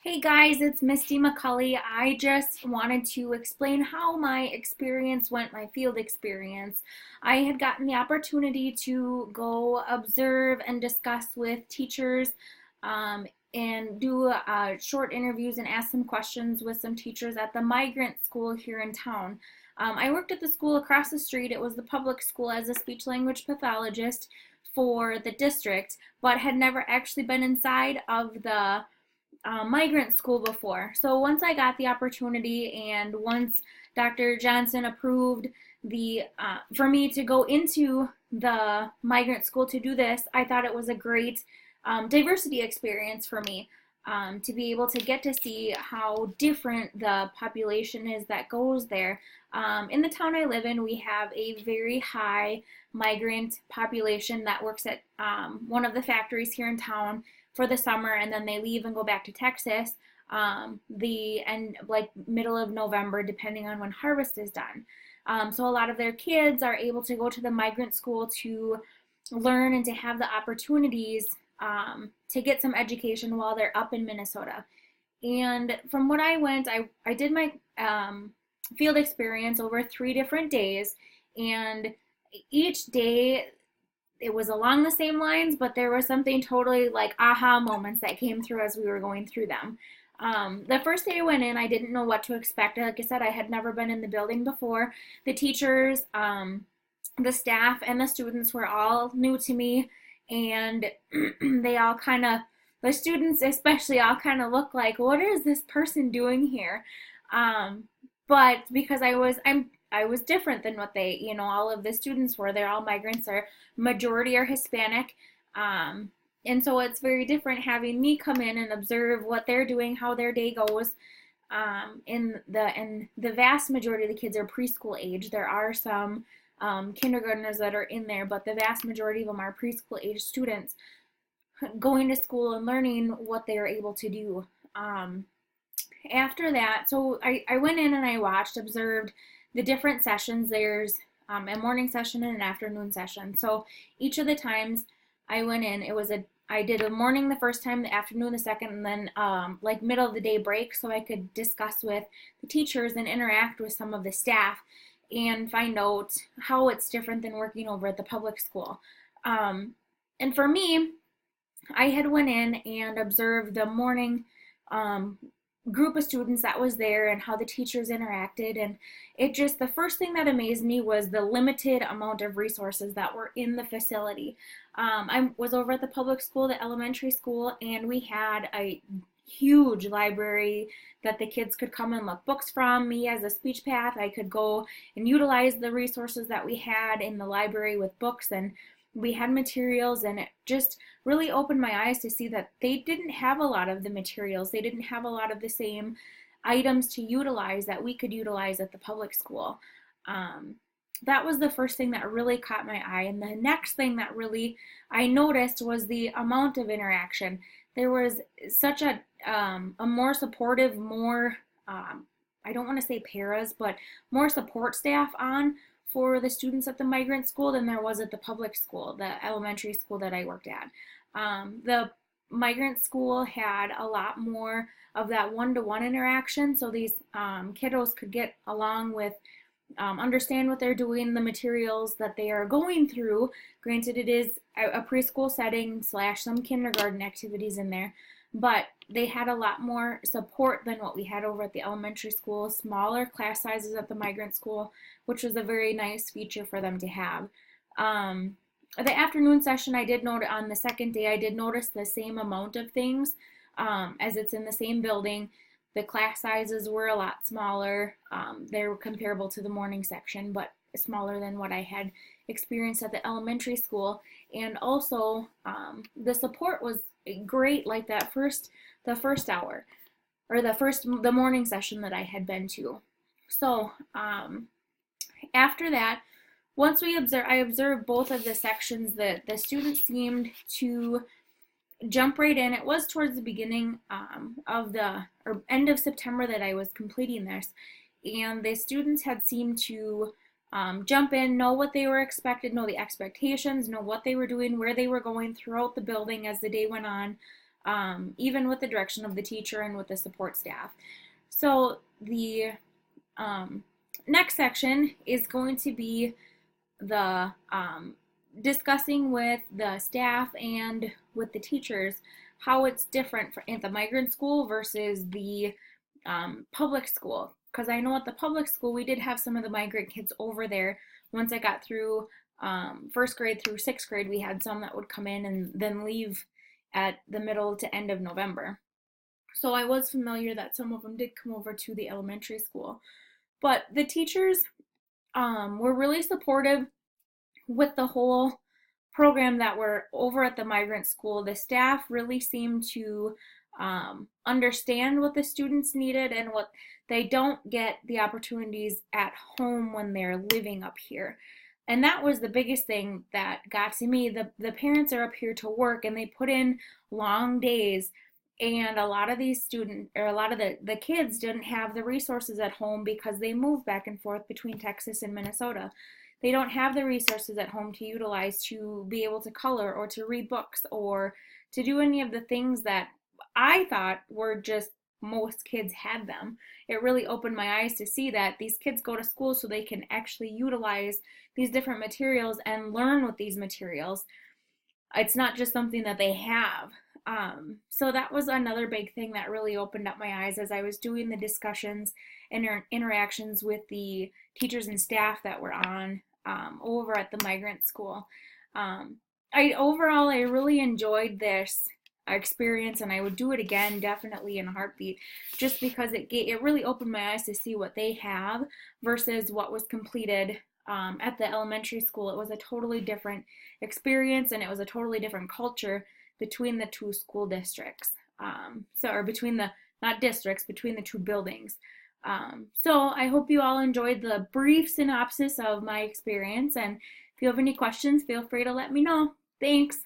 Hey guys, it's Misty McCully. I just wanted to explain how my experience went, my field experience. I had gotten the opportunity to go observe and discuss with teachers um, and do short interviews and ask some questions with some teachers at the migrant school here in town. I worked at the school across the street. It was the public school as a speech language pathologist for the district, but had never actually been inside of the migrant school before. So once I got the opportunity and once Dr. Johnson approved the for me to go into the migrant school to do this, I thought it was a great diversity experience for me. To be able to get to see how different the population is that goes there. In the town I live in, we have a very high migrant population that works at one of the factories here in town for the summer, and then they leave and go back to Texas the end like middle of November, depending on when harvest is done. So a lot of their kids are able to go to the migrant school to learn and to have the opportunities to get some education while they're up in Minnesota. And from what I did my field experience over 3 different days, and each day it was along the same lines, but there was something totally like aha moments that came through as we were going through them. The first day I went in, I didn't know what to expect. Like I said, I had never been in the building before. The teachers, the staff, and the students were all new to me, and they all kind of, the students especially, all kind of look like, what is this person doing here? Um, but because I was different than what they, all of the students were. They're all migrants, or majority are Hispanic. Um, and so it's very different having me come in and observe what they're doing, how their day goes. And the vast majority of the kids are preschool age. There are some kindergartners that are in there, but the vast majority of them are preschool age students going to school and learning what they are able to do. After that, so I went in and I watched, observed the different sessions. There's a morning session and an afternoon session. So each of the times I went in, I did a morning the first time, the afternoon the second, and then like middle of the day break, so I could discuss with the teachers and interact with some of the staff and find out how it's different than working over at the public school. And for me, I had went in and observed the morning um, group of students that was there and how the teachers interacted, and it just, the first thing that amazed me was the limited amount of resources that were in the facility. I was over at the public school, the elementary school, and we had a huge library that the kids could come and look books from. Me as a speech path, I could go and utilize the resources that we had in the library with books, and we had materials, and it just really opened my eyes to see that they didn't have a lot of the materials. They didn't have a lot of the same items to utilize that we could utilize at the public school. Um, that was the first thing that really caught my eye. And the next thing that really I noticed was the amount of interaction. There was such a more supportive, more, I don't want to say paras, but more support staff on for the students at the migrant school than there was at the public school, the elementary school that I worked at. The migrant school had a lot more of that one-to-one interaction, so these kiddos could get along with, understand what they're doing, the materials that they are going through. Granted, it is a preschool setting slash some kindergarten activities in there, but they had a lot more support than what we had over at the elementary school, smaller class sizes at the migrant school, which was a very nice feature for them to have. Um, the afternoon session, I did note on the second day, I did notice the same amount of things, as it's in the same building. The class sizes were a lot smaller. They were comparable to the morning section, but smaller than what I had experienced at the elementary school. And also, the support was great, like the first hour, or the morning session that I had been to. So after that, I observed both of the sections. That the students seemed to jump right in. It was towards the beginning of the, or end of September, that I was completing this, and the students had seemed to jump in, know what they were expected, know the expectations, know what they were doing, where they were going throughout the building as the day went on. even with the direction of the teacher and with the support staff. So the next section is going to be the discussing with the staff and with the teachers how it's different at the migrant school versus the public school. Because I know at the public school we did have some of the migrant kids over there. Once I got through first grade through sixth grade, we had some that would come in and then leave at the middle to end of November. So I was familiar that some of them did come over to the elementary school. But the teachers were really supportive with the whole program that were over at the migrant school. The staff really seemed to understand what the students needed and what they don't get the opportunities at home when they're living up here. And that was the biggest thing that got to me. The parents are up here to work and they put in long days, and a lot of these students or a lot of the kids didn't have the resources at home because they moved back and forth between Texas and Minnesota. They don't have the resources at home to utilize to be able to color or to read books or to do any of the things that I thought were just most kids had them. It really opened my eyes to see that these kids go to school so they can actually utilize these different materials and learn with these materials. It's not just something that they have. So that was another big thing that really opened up my eyes as I was doing the discussions and interactions with the teachers and staff that were on over at the migrant school. I really enjoyed this experience, and I would do it again definitely in a heartbeat, just because it really opened my eyes to see what they have versus what was completed at the elementary school. It was a totally different experience, and it was a totally different culture between the two school districts. Or between the, not districts, between the two buildings. So I hope you all enjoyed the brief synopsis of my experience, and if you have any questions, feel free to let me know. Thanks.